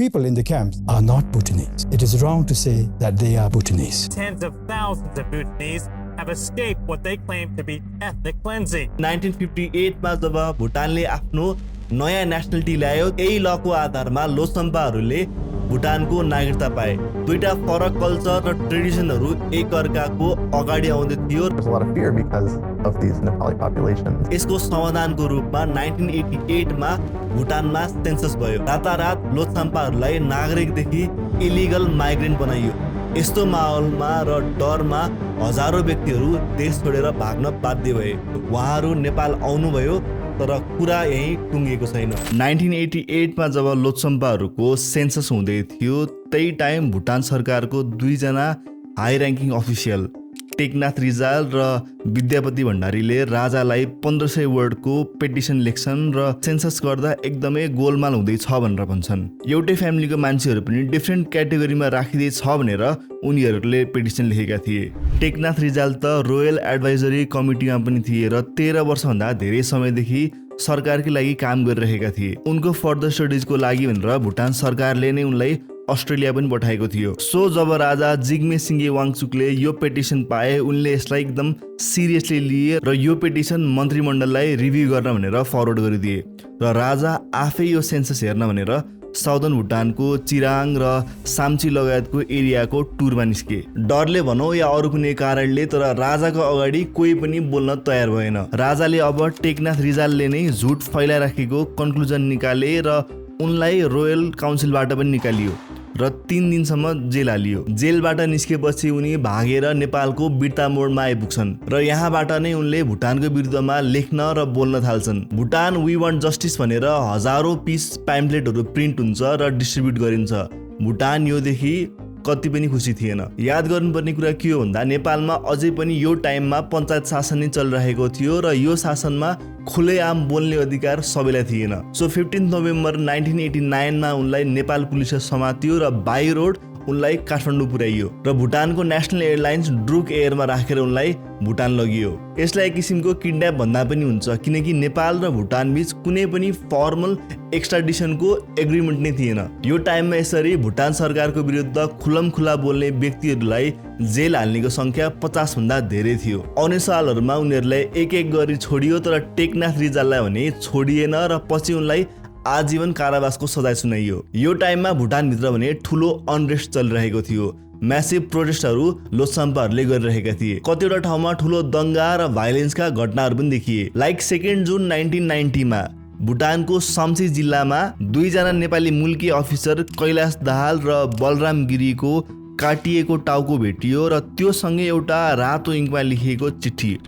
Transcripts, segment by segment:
people in the camps are not Bhutanese. It is wrong to say that they are Bhutanese. Tens of thousands of Bhutanese have escaped what they claim to be ethnic cleansing. 1958 मा जब भुटानले आफ्नो नयाँ nationality ल्यायो, यही लको आधारमा लोछम्पाहरूले भुटानको नागरिकता पाए। दुईटा फरक कल्चर र ट्रेडिसनहरू एक अर्काको अगाडि आउँदै थियो। There's a lot of fear because of these Nepali populations. यसको समाधानको रूपमा 1988 मा भुटानमा सेन्सस भयो। रातारात लोछम्पाहरूलाई नागरिकदेखि इलिगल माइग्रेन्ट बनाइयो। यस्तो माहौलमा र डरमा हजारौं व्यक्तिहरू देश छोडेर भाग्न बाध्य भए। उहाँहरू नेपाल आउनुभयो तर कुरा यही टुङ्गिएको छैन। 1988 मा जब लोछम्पाहरूको सेन्सस हुँदै थियो, त्यही टाइम भुटान सरकारको दुईजना high ranking official Teknath Rijal र विद्यापति भण्डारीले राजालाई 1500 वर्डको पेटिसन लेख्छन् र सेन्सस गर्दा एकदमै गोलमाल हुँदैछ भनेर भन्छन्। एउटै फ्यामिलीको मान्छेहरू पनि डिफ्रेन्ट क्याटेगोरीमा राखिँदैछ भनेर उनीहरूले पेटिसन लेखेका थिए। टेकनाथ रिजाल त रोयल एडभाइजरी कमिटीमा पनि थिए र 13 वर्षभन्दा धेरै समयदेखि सरकारकै लागि काम गरिरहेका थिए। उनको फर्दर स्टडिजको लागि भनेर भुटान सरकारले नै उनलाई अस्ट्रेलिया पनि पठाएको थियो। सो जब राजा जिग्मे सिङ्गे वाङचुकले यो पेटिसन पाए, उनले यसलाई एकदम सिरियसली लिए र यो पेटिसन मन्त्रीमण्डललाई रिभ्यू गर्न भनेर फरवर्ड गरिदिए र राजा आफै यो सेन्सस हेर्न भनेर साउदर्न भुटानको चिराङ र साम्ची लगायतको एरियाको टुरमा निस्के। डरले भनौँ या अरू कुनै कारणले, तर राजाको अगाडि कोही पनि बोल्न तयार भएन। राजाले अब टेकनाथ रिजालले नै झुट फैलाइराखेको कन्क्लुजन निकाले र उनलाई रोयल काउन्सिलबाट पनि निकालियो र 3 दिनसम्म जेल हालियो। जेलबाट निस्केपछि उनी भागेर नेपालको बिर्ता मोडमा आइपुग्छन् र यहाँबाट नै उनले भुटानको विरुद्धमा लेख्न र बोल्न थाल्छन्। भुटान वी वान्ट जस्टिस भनेर हजारौं पिस प्याम्पलेटहरू प्रिन्ट हुन्छ र डिस्ट्रिब्युट गरिन्छ। भुटान योदेखि कति पनि खुसी थिएन। याद गर्नुपर्ने कुरा के हो भन्दा नेपालमा अझै पनि यो टाइममा पञ्चायत शासन नै चलिरहेको थियो र यो शासनमा खुलेआम बोल्ने अधिकार सबैलाई थिएन। सो 15 नोभेम्बर 1989 मा उनलाई नेपाल पुलिसले समातियो र बाई रोड उनलाई काठमाडौँ पुर्याइयो र भुटानको नेसनल एयरलाइन्स ड्रुक एयरमा राखेर उनलाई भुटान लगियो। यसलाई एक किसिमको किडन्याप भन्दा पनि हुन्छ, किनकि नेपाल र भुटान बीच कुनै पनि फर्मल एक्स्ट्राडिसनको एग्रिमेन्ट नै थिएन। यो टाइममा यसरी भुटान सरकारको विरुद्ध खुल्लमखुल्ला बोल्ने व्यक्तिहरूलाई जेल हाल्नेको संख्या 50 भन्दा धेरै थियो। आउने सालहरूमा उनीहरूलाई एक एक गरी छोडियो, तर टेकनाथ रिजाललाई भने छोडिएन र पछि उनलाई आजीवन कारावासको सजाय सुनाइयो। यो टाइममा भुटानभित्र भने ठुलो अनरेस्ट चलिरहेको थियो। म्यासिभ प्रोटेस्टहरू लोछम्पाहरूले गरिरहेका थिए। कतिवटा ठाउँमा ठुलो दंगा र भाइलेन्सका घटनाहरू पनि देखिए। लाइक 2 जुन 1990 मा भुटानको साम्ची जिल्लामा दुईजना नेपाली मुल्की अफिसर कैलाश दाहाल र बलराम गिरीको काटिएको टाउको भेटियो र त्यो सँगै एउटा रातो इङ्कमा लेखिएको चिठी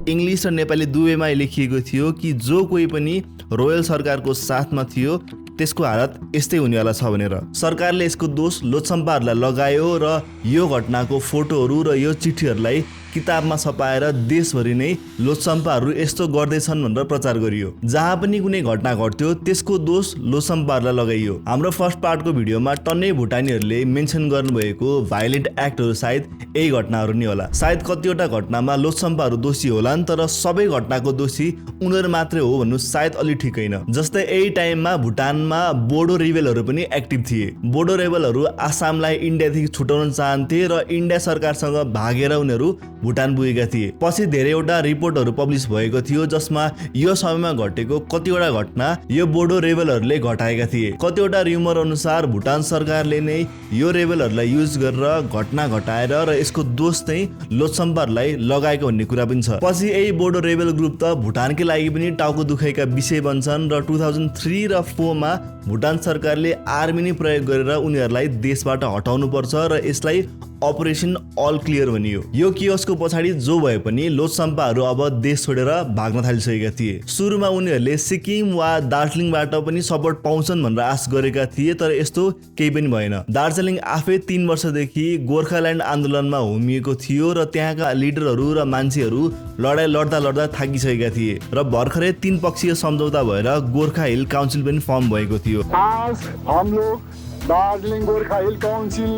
इङ्ग्लिस र नेपाली दुवैमा लेखिएको थियो कि जो कोही पनि रोयल सरकारको साथमा थियो त्यसको हालत यस्तै हुनेवाला छ भनेर। सरकारले यसको दोष लोछम्पाहरूलाई लगायो र यो घटनाको फोटोहरू र यो चिठीहरूलाई किताबमा छपाएर देशभरि नै लोछम्पाहरू यस्तो गर्दैछन् भनेर प्रचार गरियो। जहाँ पनि कुनै घटना घट्थ्यो त्यसको दोष लोछम्पाहरूलाई लगाइयो। हाम्रो फर्स्ट पार्टको भिडियोमा टन्नै भुटानीहरूले मेन्सन गर्नुभएको भाइलेन्ट एक्टहरू सायद यही घटनाहरू नै होला। सायद कतिवटा घटनामा लोछम्पाहरू दोषी होलान्, तर सबै घटनाको दोषी उनीहरू मात्रै हो भन्नु सायद अलि ठिक होइन। जस्तै यही टाइममा भुटानमा बोडो रिबेलहरू पनि एक्टिभ थिए। बोडो रिबेलहरू आसामलाई इन्डियादेखि छुटाउन चाहन्थे र इन्डिया सरकारसँग भागेर उनीहरू भुटान पुगेका थिए। पछि धेरैवटा रिपोर्टहरू पब्लिस भएको थियो जसमा यो समयमा घटेको कतिवटा घटना यो बोडो रेबलहरूले घटाएका थिए। कतिवटा र्युमर अनुसार भुटान सरकारले नै यो रेबलहरूलाई युज गरेर घटना घटाएर र यसको दोष चाहिँ लोछम्पाहरूलाई लगाएको भन्ने कुरा पनि छ। पछि यही बोडो रेबल ग्रुप त भुटानकै लागि पनि टाउको दुखाइका विषय बन्छन् र 2003 र 4 मा भुटान सरकारले आर्मी नै प्रयोग गरेर उनीहरूलाई देशबाट हटाउनु पर्छ र यसलाई अपरेसन अल क्लियर भनियो। यो कियोस्को पछाडि जो भए पनि लोछम्पाहरू अब देश छोडेर भाग्न थालिसकेका थिए। सुरुमा उनीहरूले सिक्किम वा दार्जिलिङबाट पनि सपोर्ट पाउँछन् भनेर आश गरेका थिए, तर यस्तो केही पनि भएन। दार्जिलिङ आफै 3 वर्षदेखि गोर्खाल्यान्ड आन्दोलनमा होमिएको थियो र त्यहाँका लिडरहरू र मान्छेहरू लडाई लड्दा थाकिसकेका थिए र भर्खरै 3 पक्षीय सम्झौता भएर गोर्खा हिल काउन्सिल पनि फर्म भएको थियो। आज हम लोग दार्जिलिंग गोरखा हिल काउंसिल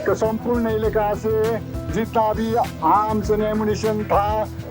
के संपूर्ण इलाका से जितना भी आर्म्स एंड एमुनिशन था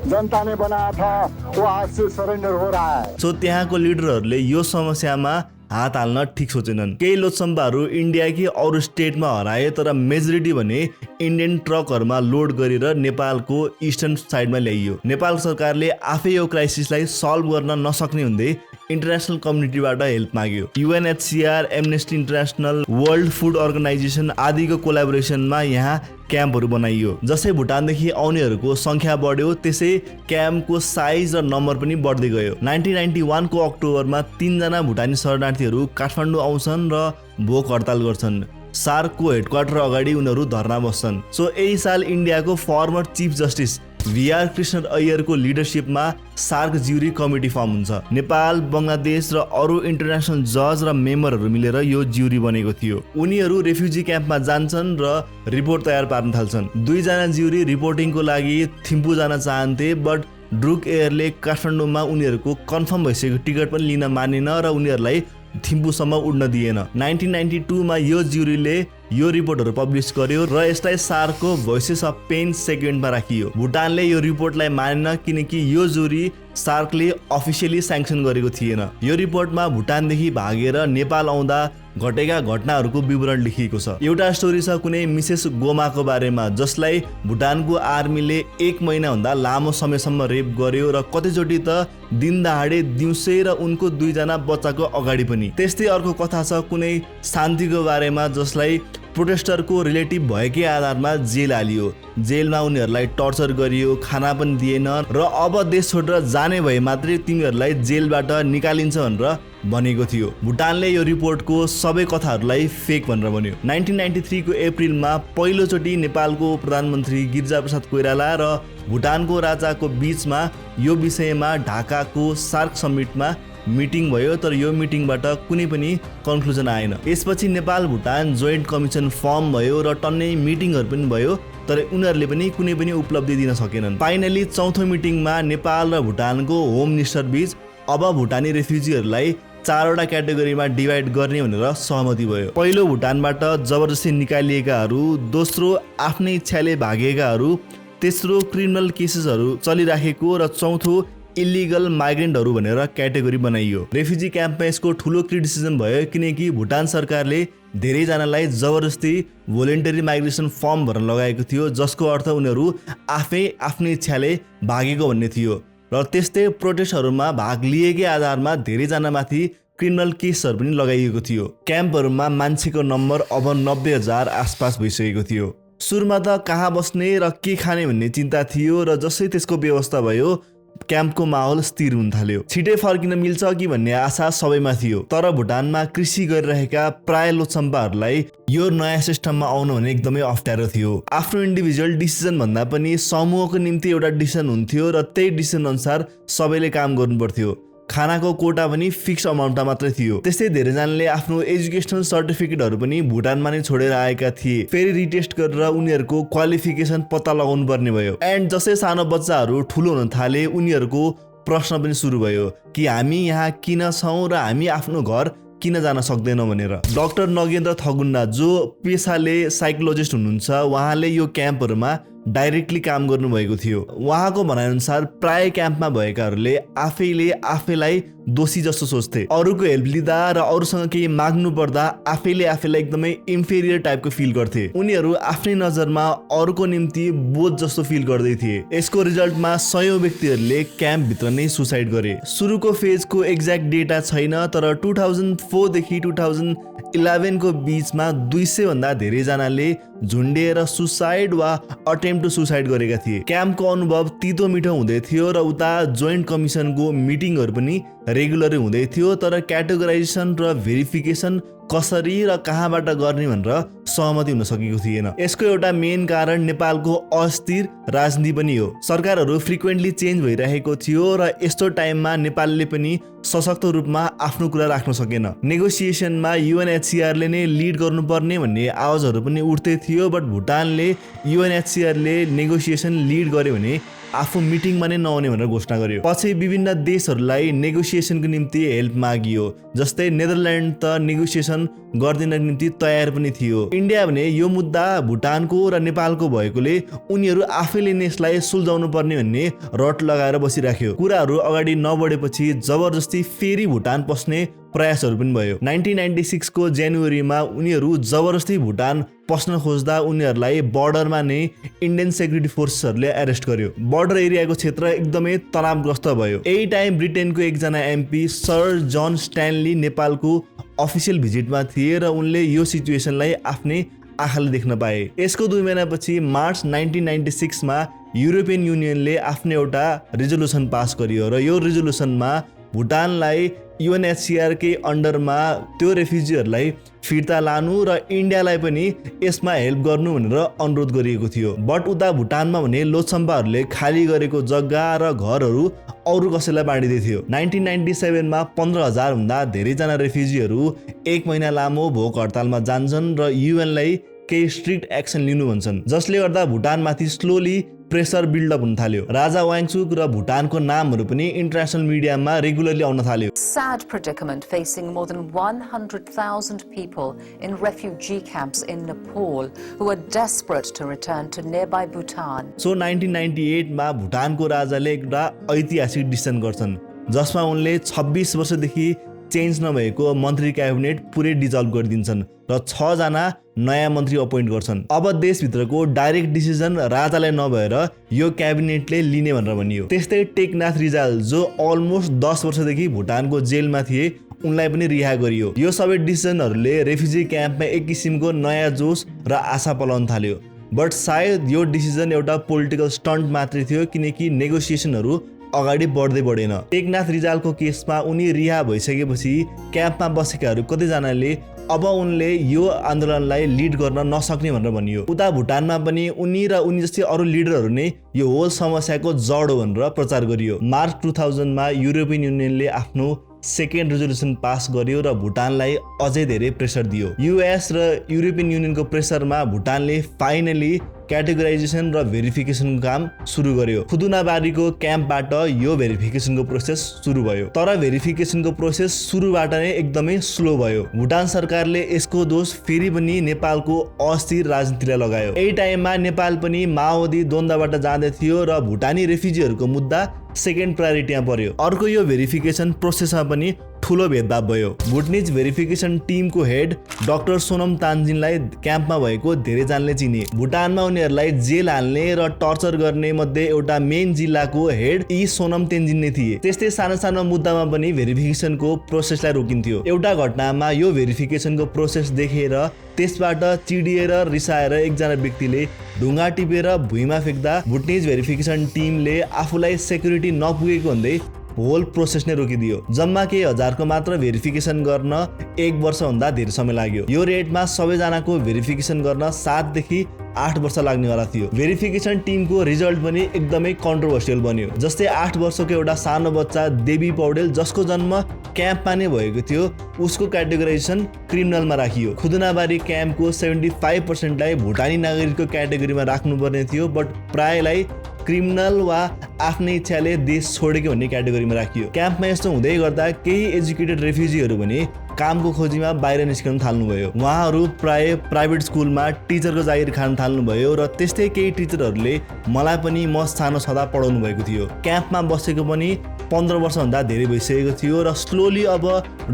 जनता ने बनाया था वो आज से सरेंडर हो रहा है। सो त्यहाँको लिडरहरूले यो समस्यामा हात हाल्न ठिक सोचेनन्। केही लोछम्पाहरू इन्डियाकै अरू स्टेटमा हराए, तर मेजोरिटी भने इन्डियन ट्रकहरूमा लोड गरेर नेपालको इस्टर्न साइडमा ल्याइयो। नेपाल सरकारले आफै यो क्राइसिसलाई सल्भ गर्न नसक्ने हुँदै इन्टरनेसनल कम्युनिटीबाट हेल्प माग्यो। UNHCR, Amnesty international, world food organization आदिको कोलाबोरेसनमा यहाँ क्याम्पहरू बनाइयो। जसै भुटानदेखि आउनेहरूको सङ्ख्या बढ्यो, त्यसै क्याम्पको साइज र नम्बर पनि बढ्दै गयो। 1991 को अक्टोबरमा 3 जना भुटानी शरणार्थीहरू काठमाडौँ आउँछन् र भोक हडताल गर्छन्। सार्कको हेडक्वार्टर अगाडि उनीहरू धरना बस्छन्। सो यही साल इन्डियाको former chief justice VR Krishna अय्यरको लिडरसिपमा सार्क ज्युरी कमिटी फर्म हुन्छ। नेपाल, बङ्गलादेश र अरू इन्टरनेसनल जज र मेम्बरहरू मिलेर यो ज्युरी बनेको थियो। उनीहरू रेफ्युजी क्याम्पमा जान्छन् र रिपोर्ट तयार पार्न थाल्छन्। 2 जना ज्युरी रिपोर्टिङको लागि थिम्पू जान चाहन्थे, बट ड्रुक एयरले काठमाडौँमा उनीहरूको कन्फर्म भइसकेको टिकट पनि लिन मानेन र उनीहरूलाई थिम्पूसम्म उड्न दिएन। 1992 मा यो ज्युरीले यो रिपोर्टहरू पब्लिस गर्यो र यसलाई सार्कको भोइसेस अफ पेन सेगमेन्टमा राखियो। भुटानले यो रिपोर्टलाई मानेन किनकि यो ज्युरी सार्कले अफिसियली स्याङ्सन गरेको थिएन। यो रिपोर्टमा भुटानदेखि भागेर नेपाल आउँदा घटेका घटनाहरूको विवरण लेखिएको छ। एउटा स्टोरी छ कुनै मिसेस गोमाको बारेमा, जसलाई भुटानको आर्मीले 1 महिनाभन्दा लामो समयसम्म रेप गर्यो र कतिचोटि त दिन दहाडे दिउँसै र उनको 2 जना बच्चाको अगाडि पनि। त्यस्तै अर्को कथा छ कुनै शान्तिको बारेमा, जसलाई प्रोटेस्टरको रिलेटिभ भएकै आधारमा जेल हालियो। जेलमा उनीहरूलाई टर्चर गरियो, खाना पनि दिएन र अब देश छोडेर जाने भए मात्रै तिमीहरूलाई जेलबाट निकालिन्छ भनेर भनेको थियो। भुटानले यो रिपोर्टको सबै कथाहरूलाई फेक भनेर भन्यो। 1993 को अप्रिलमा पहिलोचोटि नेपालको प्रधानमन्त्री गिरिजाप्रसाद कोइराला र भुटानको राजाको बीचमा यो विषयमा ढाकाको सार्क समिटमा मिटिङ भयो, तर यो मिटिङबाट कुनै पनि कन्क्लुजन आएन। यसपछि Nepal Bhutan joint commission form भयो र टन्नै मिटिङहरू पनि भयो, तर उनीहरूले पनि कुनै पनि उपलब्धि दिन सकेनन्। फाइनली चौथो मिटिङमा नेपाल र भुटानको होम मिनिस्टर बीच अब भुटानी रेफ्युजीहरूलाई 4वटा क्याटेगोरीमा डिभाइड गर्ने भनेर सहमति भयो। पहिलो भुटानबाट जबरजस्ती निकालिएकाहरू, दोस्रो आफ्नै इच्छाले भागेकाहरू, तेस्रो क्रिमिनल केसेसहरू चलिराखेको र चौथो इलिगल माइग्रेन्टहरू भनेर क्याटेगोरी बनाइयो। रेफ्युजी क्याम्पमा यसको ठुलो क्रिटिसिजम भयो किनकि भुटान सरकारले धेरैजनालाई जबरजस्ती भोलिन्टरी माइग्रेसन फर्म भर्न लगाएको थियो, जसको अर्थ उनीहरू आफै आफ्नै इच्छाले भागेको भन्ने थियो। र त्यस्तै प्रोटेस्टहरूमा भाग लिएकै आधारमा धेरैजनामाथि क्रिमिनल केसहरू पनि लगाइएको थियो। क्याम्पहरूमा मान्छेको नम्बर अब 90,000 आसपास भइसकेको थियो। सुरुमा त कहाँ बस्ने र के खाने भन्ने चिन्ता थियो र जसै त्यसको व्यवस्था भयो क्याम्पको माहौल स्थिर हुन थाल्यो। छिटै फर्किन मिल्छ कि भन्ने आशा सबैमा थियो, तर भुटानमा कृषि गरिरहेका प्राय लोछम्पाहरूलाई यो नयाँ सिस्टममा आउनु भने एकदमै अप्ठ्यारो थियो। आफ्नो इन्डिभिजुअल डिसिजन भन्दा पनि समूहको निम्ति एउटा डिसिजन हुन्थ्यो र त्यही डिसिजन अनुसार सबैले काम गर्नु पर्थ्यो। खानाको कोटा पनि फिक्स अमाउन्टमा मात्रै थियो। त्यस्तै धेरैजनाले आफ्नो एजुकेसनल सर्टिफिकेटहरू पनि भुटानमा नै छोडेर आएका थिए। फेरि रिटेस्ट गरेर उनीहरूको क्वालिफिकेसन पत्ता लगाउनु पर्ने भयो। एन्ड जसै सानो बच्चाहरू ठुलो हुन थाले उनीहरूको प्रश्न पनि सुरु भयो कि हामी यहाँ किन छौँ र हामी आफ्नो घर किन जान सक्दैनौँ भनेर। डाक्टर नगेन्द्र थगुन्ना जो पेसाले साइकोलोजिस्ट हुनुहुन्छ, उहाँले यो क्याम्पहरूमा डाइरेक्टली काम गर्नुभएको थियो। उहाँको भनाइअनुसार प्राय क्याम्पमा भएकाहरूले आफैलाई दोषी जस्तो सोच्थे। अरूको हेल्प लिँदा र अरूसँग केही माग्नु पर्दा आफैलाई एकदमै इन्फेरियर टाइपको फिल गर्थे। उनीहरू आफ्नै नजरमा अरूको निम्ति बोझ जस्तो फिल गर्दै थिए। यसको रिजल्टमा 100 व्यक्तिहरूले क्याम्पभित्र नै सुसाइड गरे। सुरुको फेजको एक्ज्याक्ट डेटा छैन, तर 2004 देखि 2011 को बीचमा 200 भन्दा धेरैजनाले झुन्डिएर सुसाइड वा अटेम्प्ट टु सुसाइड गरेका थिए। क्याम्पको अनुभव तितो मिठो हुँदै थियो र उता जोइन्ट कमिसनको मिटिङहरू पनि रेगुलर हुँदै थियो, तर क्याटेगोराइजेसन र भेरिफिकेसन कसरी र कहाँबाट गर्ने भनेर सहमति हुन सकेको थिएन। यसको एउटा मेन कारण नेपालको अस्थिर राजनीति पनि हो। सरकारहरू फ्रिक्वेन्टली चेन्ज भइरहेको थियो र यस्तो टाइममा नेपालले पनि सशक्त रूपमा आफ्नो कुरा राख्न सकेन। नेगोसिएसनमा UNHCRले नै लिड गर्नुपर्ने भन्ने आवाजहरू पनि उठ्दै थियो, बट भुटानले UNHCRले नेगोसिएसन लिड गर्यो भने आफू मिटिङमा नै नआउने भनेर घोषणा गर्यो। पछि विभिन्न देशहरूलाई नेगोसिएसनको निम्ति हेल्प मागियो, जस्तै नेदरल्यान्ड त नेगोसिएसन गर्दिनको निम्ति तयार पनि थियो। इन्डिया भने यो मुद्दा भुटानको र नेपालको भएकोले उनीहरू आफैले नै यसलाई सुल्झाउनु पर्ने भन्ने रट लगाएर बसिराख्यो। कुराहरू अगाडि नबढेपछि जबरजस्ती फेरि भुटान पस्ने प्रयासहरू पनि भयो। 1996 को जनवरीमा उनीहरू जबरजस्ती भुटान पस्न खोज्दा उनीहरूलाई बर्डरमा नै इन्डियन सेक्युरिटी फोर्सेसहरूले एरेस्ट गर्यो। बर्डर एरियाको क्षेत्र एकदमै तनावग्रस्त भयो। यही टाइम ब्रिटेनको एकजना एमपी सर जन स्ट्यानली नेपालको अफिसियल भिजिटमा थिए र उनले यो सिचुएसनलाई आफ्नै आँखाले देख्न पाए। यसको 2 महिनापछि मार्च 1996 मा युरोपियन युनियनले आफ्नो एउटा रिजोल्युसन पास गर्यो र यो रिजोल्युसनमा भुटानलाई UNHCR के अन्डरमा त्यो रेफ्युजीहरूलाई फिर्ता लानु र इन्डियालाई पनि यसमा हेल्प गर्नु भनेर अनुरोध गरिएको थियो। बट उता भुटानमा भने लोछम्पाहरूले खाली गरेको जग्गा र घरहरू अरू कसैलाई बाँडिदै थियो। 1997 मा 15,000 भन्दा धेरैजना रेफ्युजीहरू 1 महिना लामो भोक हडतालमा जान्छन् र UN लाई केही स्ट्रिक्ट एक्सन लिनु भन्छन्, जसले गर्दा भुटानमाथि स्लोली प्रेसर बिल्डअप हुन थाल्यो। राजा वाङचुक र भुटानको नामहरू पनि इन्टरनेसनल मिडियामा रेगुलरली आउन थाल्यो। Sad predicament facing more than 100,000 people in refugee camps in Nepal who are desperate to return to nearby Bhutan. So 1998 मा भुटानको राजाले एउटा ऐतिहासिक डिसिजन गर्छन्, जसमा उनले 26 वर्षदेखि चेन्ज नभएको मन्त्री क्याबिनेट पुरै डिजल्भ गरिदिन्छन् र 6 जना नयाँ मन्त्री अपोइन्ट गर्छन्। अब देशभित्रको डाइरेक्ट डिसिजन राजालाई नभएर यो क्याबिनेटले लिने भनेर भनियो। त्यस्तै टेकनाथ रिजाल जो अलमोस्ट 10 वर्षदेखि भुटानको जेलमा थिए, उनलाई पनि रिहा गरियो। यो सबै डिसिजनहरूले रेफ्युजी क्याम्पमा एक किसिमको नयाँ जोस र आशा पलाउन थाल्यो। बट सायद यो डिसिजन एउटा पोलिटिकल स्टन्ट मात्रै थियो, किनकि नेगोसिएसनहरू अगाडि बढ्दै बढेन। टेकनाथ रिजालको केसमा उनी रिहा भइसकेपछि क्याम्पमा बसेकाहरू कतिजनाले अब उनले यो आन्दोलनलाई लिड गर्न नसक्ने भनेर भनियो। उता भुटानमा पनि उनी र उनी जस्तै अरू लिडरहरू नै यो होल समस्याको जड हो भनेर प्रचार गरियो। मार्च 2000 मा युरोपियन युनियनले आफ्नो सेकेन्ड रेजोल्युसन पास गर्यो र भुटानलाई अझै धेरै प्रेसर दियो। US र युरोपियन युनियनको प्रेसरमा भुटानले फाइनली क्याटेगोराइजेसन र भेरिफिकेसनको काम सुरु गर्यो। खुदुनाबारीको क्याम्पबाट यो भेरिफिकेसनको प्रोसेस सुरु भयो, तर भेरिफिकेसनको प्रोसेस सुरुबाट नै एकदमै स्लो भयो। भुटान सरकारले यसको दोष फेरि पनि नेपालको अस्थिर राजनीतिलाई लगायो। यही टाइममा नेपाल पनि माओवादी द्वन्द्वबाट जाँदै थियो र भुटानी रेफ्युजीहरूको मुद्दा सेकेन्ड प्रायोरिटीमा पर्यो। अर्को यो भेरिफिकेसन प्रोसेसमा पनि ठुलो भेदभाव भयो। भुटनिज भेरिफिकेसन टिमको हेड डाक्टर सोनम तान्जिनलाई क्याम्पमा भएको धेरैजनाले चिने। भुटानमा उनीहरूलाई जेल हाल्ने र टर्चर गर्ने मध्ये एउटा मेन जिल्लाको हेड यी सोनम तेन्जिन नै थिए। त्यस्तै सानो सानो मुद्दामा पनि भेरिफिकेसनको प्रोसेसलाई रोकिन्थ्यो। एउटा घटनामा यो भेरिफिकेसनको प्रोसेस देखेर त्यसबाट चिडिएर रिसाएर एकजना व्यक्तिले ढुङ्गा टिपेर भुइँमा फेक्दा भुटनिज भेरिफिकेसन टिमले आफूलाई सेक्युरिटी नपुगेको भन्दै होल प्रोसेस नै रोकिदियो। जम्मा केही हजारको मात्र भेरिफिकेसन गर्न 1 वर्षभन्दा धेरै समय लाग्यो। यो रेटमा सबैजनाको भेरिफिकेसन गर्न 7 देखि 8 वर्ष लाग्नेवाला थियो। भेरिफिकेसन टिमको रिजल्ट पनि एकदमै कन्ट्रोभर्सियल बन्यो। जस्तै 8 वर्षको एउटा सानो बच्चा देवी पौडेल, जसको जन्म क्याम्पमा नै भएको थियो, उसको क्याटेगोराइजेसन क्रिमिनलमा राखियो। खुदुनाबारी क्याम्पको 75% लाई भुटानी नागरिकको क्याटेगोरीमा राख्नुपर्ने थियो, बट प्रायलाई क्रिमिनल वा आफ्नै इच्छाले देश छोडेको भन्ने क्याटेगोरीमा राखियो। क्याम्पमा यस्तो हुँदै गर्दा केही एजुकेटेड रेफ्युजीहरू भने कामको खोजीमा बाहिर निस्कन थाल्नुभयो। उहाँहरू प्राय प्राइभेट स्कुलमा टिचरको जागिर खान थाल्नुभयो र त्यस्तै केही टिचरहरूले मलाई पनि म सानो छँदा पढाउनु भएको थियो। क्याम्पमा बसेको पनि 15 वर्षभन्दा धेरै भइसकेको थियो र स्लोली अब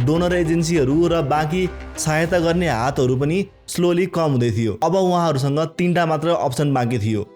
डोनर एजेन्सीहरू र बाँकी सहायता गर्ने हातहरू पनि स्लोली कम हुँदै थियो। अब उहाँहरूसँग 3टा मात्र अप्सन बाँकी थियो।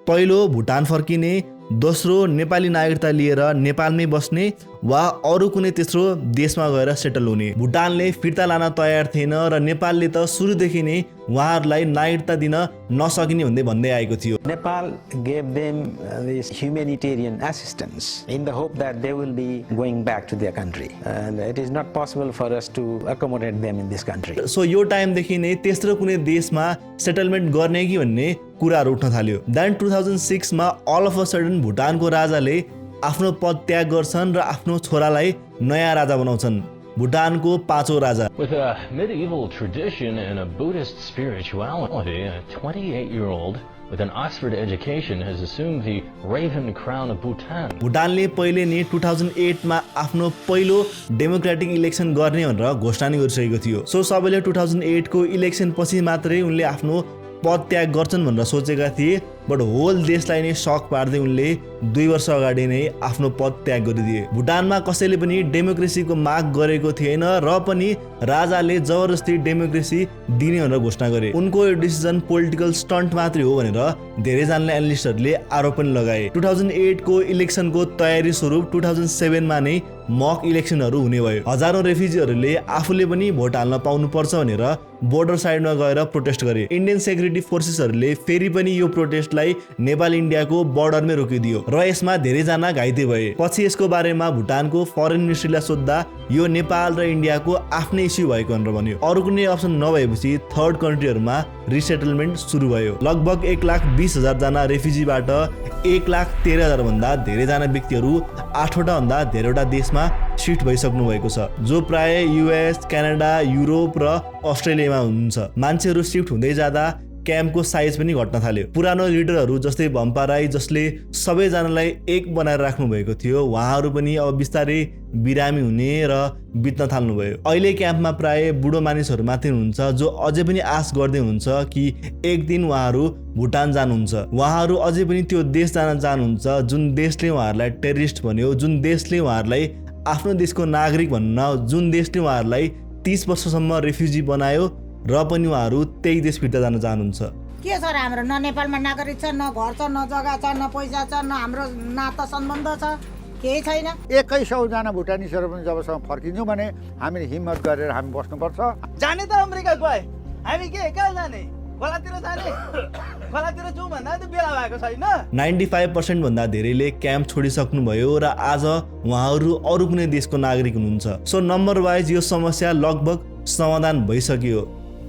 पहिलो भुटान फर्किने, दोस्रो नेपाली नागरिकता लिएर नेपालमै बस्ने वा अरू कुनै तेस्रो देशमा गएर सेटल हुने। भुटानले फिर्ता लान तयार थिएन र नेपालले त सुरुदेखि नै उहाँहरूलाई नागरिकता दिन नसकिने भन्दै आएको थियो। Nepal gave them this humanitarian assistance in the hope that they will be going back to their country, and it is not possible for us to accommodate them in this country. So यो टाइमदेखि नै तेस्रो कुनै देशमा settlement गर्ने कि भन्ने कुराहरू उठ्न थाल्यो। देन 2006 मा अल अफ अ सडन भुटानको राजाले आफ्नो पद त्याग गर्छन् र आफ्नो छोरालाई नयाँ राजा बनाउँछन्। भुटानको 5औं राजा। With a medieval tradition and a Buddhist spirituality, a 28-year-old with an Oxford education has assumed the Raven Crown of Bhutan. भुटानले पहिले नै 2008 मा आफ्नो पहिलो डेमोक्रेटिक इलेक्सन गर्ने भनेर घोषणा नै गरिसकेको थियो। सो सबैले 2008 को इलेक्सन पछि मात्रै उनले आफ्नो पद त्याग गर्छन् भनेर सोचेका थिए, बट होल देशलाई नै शक पार्दै उनले 2 वर्ष अगाडि नै आफ्नो पद त्याग गरिदिए। भुटानमा कसैले पनि डेमोक्रेसीको माग गरेको थिएन र पनि राजाले जबरजस्ती डेमोक्रेसी दिने भनेर घोषणा गरे। उनको यो डिसिजन पोलिटिकल स्टन्ट मात्रै हो भनेर धेरैजनाले एनालिस्टहरूले आरोप पनि लगाए। 2008 को इलेक्सनको तयारी स्वरूप 2007 मा नै मक इलेक्सनहरू हुने भयो। हजारौं रेफ्युजीहरूले आफूले पनि भोट हाल्न पाउनु पर्छ भनेर बोर्डर साइडमा गएर प्रोटेस्ट गरे। इन्डियन सेक्युरिटी फोर्सेसहरूले फेरि पनि यो प्रोटेस्टलाई नेपाल इन्डियाको बोर्डरमै रोकिदियो र यसमा धेरैजना घाइते भए। पछि यसको बारेमा भुटानको फरेन मिनिस्ट्रीलाई सोध्दा यो नेपाल र इन्डियाको आफ्नै इस्यु भएको भनेर भन्यो। अरु कुनै अप्सन नभएपछि थर्ड कन्ट्रीहरुमा रिसेटलमेन्ट सुरु भयो। लगभग 1,20,000 जना रेफ्युजीबाट 1,13,000 भन्दा धेरैजना व्यक्तिहरू 8वटा भन्दा धेरैवटा देशमा शिफ्ट भइसक्नु भएको छ, जो प्राय युएस, क्यानाडा, युरोप र अस्ट्रेलियामा हुनुहुन्छ। मान्छेहरू शिफ्ट हुँदै जाँदा क्याम्पको साइज पनि घट्न थाल्यो। पुरानो लिडरहरू जस्तै भम्पा राई, जसले सबैजनालाई एक बनाएर राख्नु भएको थियो, उहाँहरू पनि अब बिस्तारै बिरामी हुने र बित्न थाल्नुभयो। अहिले क्याम्पमा प्राय बुढो मानिसहरू मात्रै हुनुहुन्छ, जो अझै पनि आश गर्दै हुनुहुन्छ कि एक दिन उहाँहरू भुटान जानुहुन्छ। उहाँहरू अझै पनि त्यो देश जान चाहनुहुन्छ जुन देशले उहाँहरूलाई टेररिस्ट भन्यो, जुन देशले उहाँहरूलाई आफ्नो देशको नागरिक भन्न, जुन देशले उहाँहरूलाई 30 वर्षसम्म रेफ्युजी बनायो र पनि उहाँहरू त्यही देश फिर्ता जान चाहनुहुन्छ। के छ र हाम्रो न नेपालमा नागरिक छ, न घर छ, न जग्गा छ, न पैसा छ, न हाम्रो नाता सम्बन्ध छ, केही छैन। 2100 जना भुटानिसहरू पनि जबसम्म फर्किन्छौँ भने हामीले हिम्मत गरेर हामी बस्नुपर्छ। जाने त अमेरिका गए, हामी के कहाँ जाने? खोलातिर जाने, खोलातिर जाउँ भन्दा त बेला भएको छैन। 95% भन्दा धेरैले क्याम्प छोडिसक्नु भयो र आज उहाँहरू अरू कुनै देशको नागरिक हुनुहुन्छ। सो नम्बर वाइज यो समस्या लगभग समाधान भइसक्यो।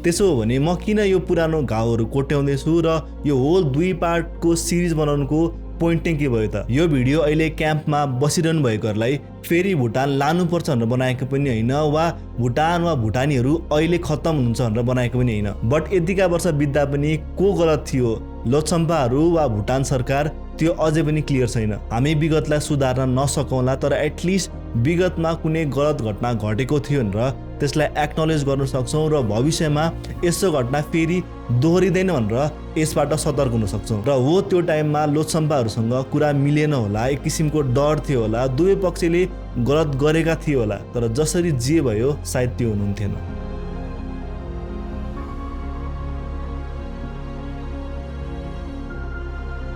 त्यसो हो भने म किन यो पुरानो घाउहरू कोट्याउँदैछु र यो होल 2 पार्टको सिरिज बनाउनुको पोइन्ट चाहिँ के भयो त? यो भिडियो अहिले क्याम्पमा बसिरहनु भएकोहरूलाई फेरि भुटान लानुपर्छ भनेर बनाएको पनि होइन, वा भुटान वा भुटानीहरू अहिले खत्तम हुनुहुन्छ भनेर बनाएको पनि होइन। बट यतिका वर्ष बित्दा पनि को गलत थियो, लोछम्पाहरू वा भुटान सरकार, त्यो अझै पनि क्लियर छैन। हामी विगतलाई सुधार्न नसकौँला, तर एटलिस्ट विगतमा कुनै गलत घटना घटेको थियो भनेर त्यसलाई एक्नोलेज गर्न सक्छौँ र भविष्यमा यस्तो घटना फेरि दोहोरिँदैन भनेर यसबाट सतर्क हुन सक्छौँ। र हो त्यो टाइममा लोछम्पाहरूसँग कुरा मिलेन होला, एक किसिमको डर थियो होला, दुवै पक्षले गलत गरेका थियो होला, तर जसरी जे भयो सायद त्यो हुनुहुन्थेन।